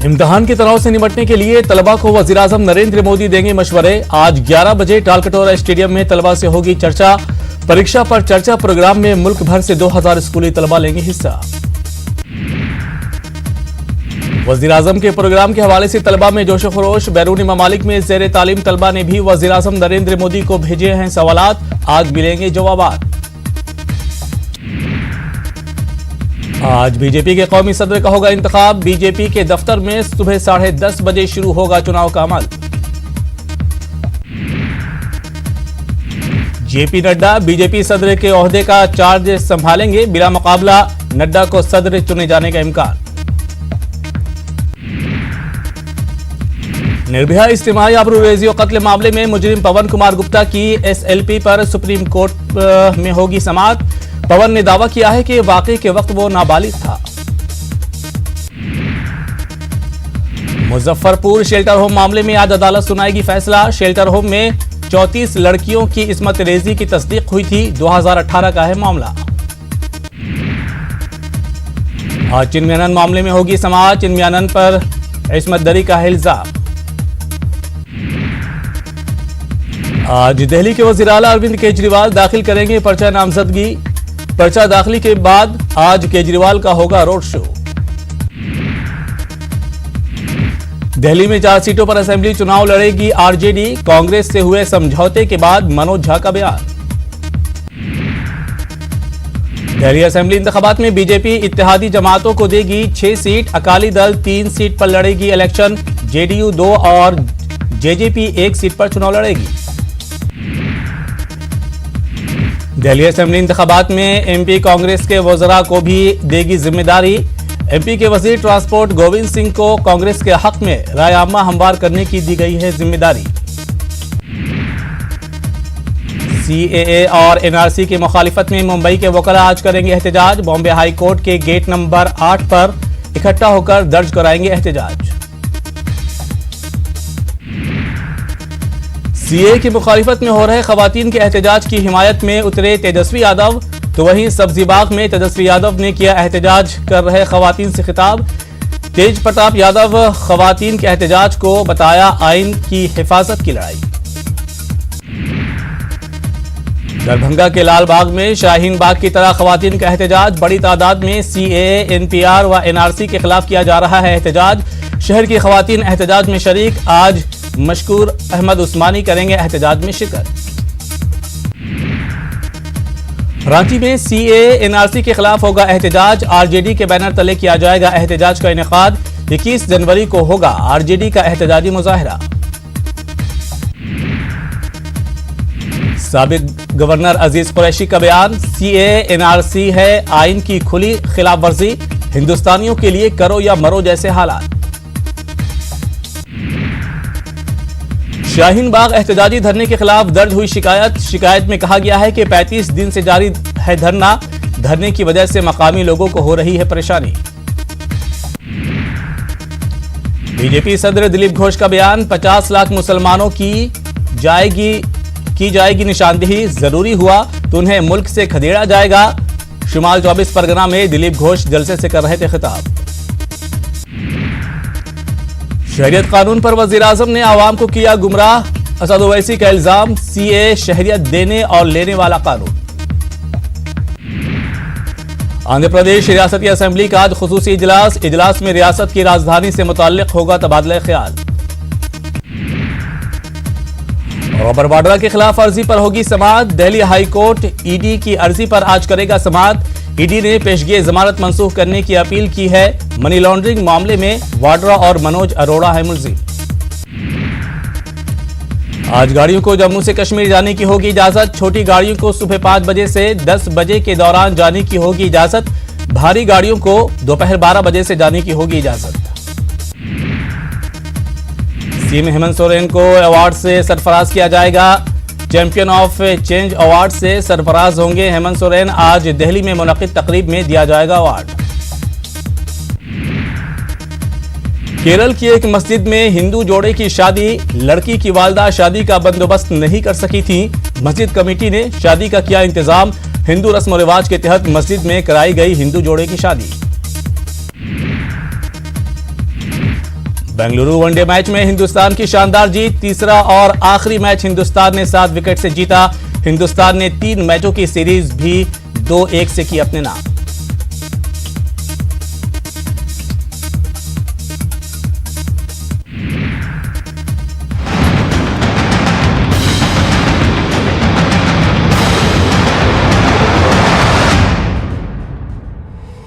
इम्तिहान के तनाव से निपटने के लिए तलबा को वज़ीर-ए-आज़म नरेंद्र मोदी देंगे मशवरे। आज 11 बजे टालकटोरा स्टेडियम में तलबा से होगी चर्चा। परीक्षा पर चर्चा प्रोग्राम में मुल्क भर से 2000 स्कूली तलबा लेंगे हिस्सा। वज़ीर-ए-आज़म के प्रोग्राम के हवाले से तलबा में जोश खरोश। बैरूनी ममालिक में ज़ेर तालीम तलबा ने भी वज़ीर-ए-आज़म नरेंद्र मोदी को भेजे हैं सवालात। आज मिलेंगे जवाबात। आज बीजेपी के कौमी सदर का होगा इंतखाब। बीजेपी के दफ्तर में सुबह 10:30 बजे शुरू होगा चुनाव का अमल। जेपी नड्डा बीजेपी सदर के ओहदे का चार्ज संभालेंगे। बिला मुकाबला नड्डा को सदर चुने जाने का इम्कान। निर्भया इज्तिमाई आबरूरेजी और कत्ल मामले में मुजरिम पवन कुमार गुप्ता की SLP पर सुप्रीम कोर्ट में होगी समाअत। पवन ने दावा किया है कि वाकई के वक्त वो नाबालिग था। मुजफ्फरपुर शेल्टर होम मामले में आज अदालत सुनाएगी फैसला। शेल्टर होम में 34 लड़कियों की इस्मत रेजी की तस्दीक हुई थी। 2018 का है मामला। आज चिन्मयानंद मामले में होगी समाअत। चिन्मयानंद पर इस्मत दरी का है इल्जाम। आज दिल्ली के वज़ीर आला अरविंद केजरीवाल दाखिल करेंगे पर्चा नामजदगी। पर्चा दाखिली के बाद आज केजरीवाल का होगा रोड शो। दिल्ली में 4 सीटों पर असेंबली चुनाव लड़ेगी आरजेडी। कांग्रेस से हुए समझौते के बाद मनोज झा का बयान। दिल्ली असेंबली इंतखाबात में बीजेपी इत्तेहादी जमातों को देगी 6 सीट। अकाली दल 3 सीट पर लड़ेगी इलेक्शन। जेडीयू 2 और जेजेपी 1 सीट पर चुनाव लड़ेगी। दिल्ली असेंबली इंतखाबात में एमपी कांग्रेस के वज़रा को भी देगी जिम्मेदारी। एमपी के वजीर ट्रांसपोर्ट गोविंद सिंह को कांग्रेस के हक में राय आमा हमवार करने की दी गई है जिम्मेदारी। CAA और NRC की मुखालिफत में मुंबई के वकला आज करेंगे एहतजाज। बॉम्बे हाई कोर्ट के गेट नंबर 8 पर इकट्ठा होकर दर्ज कराएंगे एहतजाज। CAA की मुखालिफत में हो रहे खवातीन के एहतजाज की हिमायत में उतरे तेजस्वी यादव। तो वहीं सब्जी बाग में तेजस्वी यादव ने किया एहतजाज कर रहे खवातीन से खिताब। तेज प्रताप यादव खवातीन के एहतजाज को बताया आइन की हिफाजत की लड़ाई। दरभंगा के लाल बाग में शाहीन बाग की तरह खवातीन का एहतजाज। बड़ी तादाद में CAA, NPR व NRC के खिलाफ किया जा रहा है एहतजाज। शहर की खवातीन एहतजाज में शरीक। आज मशकूर अहमद उस्मानी करेंगे एहतजाज में शिरकत। रांची में CAA, NRC के खिलाफ होगा एहतजाज। आरजेडी के बैनर तले किया जाएगा एहतजाज का इनेकाद। 21 जनवरी को होगा आरजेडी का एहतजाजी मुजाहिरा। साबिक गवर्नर अजीज कुरैशी का बयान। CAA, NRC है आइन की खुली खिलाफ वर्जी। हिंदुस्तानियों के लिए करो या मरो जैसे हालात। शाहीन बाग एहतजाजी धरने के खिलाफ दर्ज हुई शिकायत में कहा गया है कि 35 दिन से जारी है धरना। धरने की वजह से मकामी लोगों को हो रही है परेशानी। बीजेपी सदर दिलीप घोष का बयान। 50 लाख मुसलमानों की जाएगी निशानदेही। जरूरी हुआ तो उन्हें मुल्क से खदेड़ा जाएगा। शुमाल 24 परगना में दिलीप घोष जलसे से कर रहे थे खिताब। शहरियत कानून पर वज़ीर-ए-आज़म ने आवाम को किया गुमराह। असद ओवैसी का इल्जाम। CAA शहरियत देने और लेने वाला कानून। आंध्र प्रदेश रियासती असेंबली का आज खुसूसी इजलास में रियासत की राजधानी से मुताल्लिक होगा तबादला ख्याल। रॉबर वाड्रा के खिलाफ अर्जी पर होगी समाअत। दिल्ली हाई कोर्ट ED की अर्जी पर आज करेगा समाअत। ED ने पेशगी जमानत मंसूख करने की अपील की है। मनी लॉन्ड्रिंग मामले में वाड्रा और मनोज अरोड़ा है मुलजिम। आज गाड़ियों को जम्मू से कश्मीर जाने की होगी इजाजत। छोटी गाड़ियों को सुबह 5 बजे से 10 बजे के दौरान जाने की होगी इजाजत। भारी गाड़ियों को दोपहर 12 बजे से जाने की होगी इजाजत। CM हेमंत सोरेन को अवार्ड से सरफराज किया जाएगा। चैंपियन ऑफ चेंज अवार्ड से सरफराज होंगे हेमंत सोरेन। आज दिल्ली में मुनक्किद तकरीब में दिया जाएगा अवार्ड। केरल की एक मस्जिद में हिंदू जोड़े की शादी। लड़की की वालदा शादी का बंदोबस्त नहीं कर सकी थी। मस्जिद कमेटी ने शादी का किया इंतजाम। हिंदू रस्म और रिवाज के तहत मस्जिद में कराई गई हिंदू जोड़े की शादी। बेंगलुरु वनडे मैच में हिंदुस्तान की शानदार जीत। तीसरा और आखिरी मैच हिंदुस्तान ने 7 विकेट से जीता। हिंदुस्तान ने 3 मैचों की सीरीज भी 2-1 से की अपने नाम।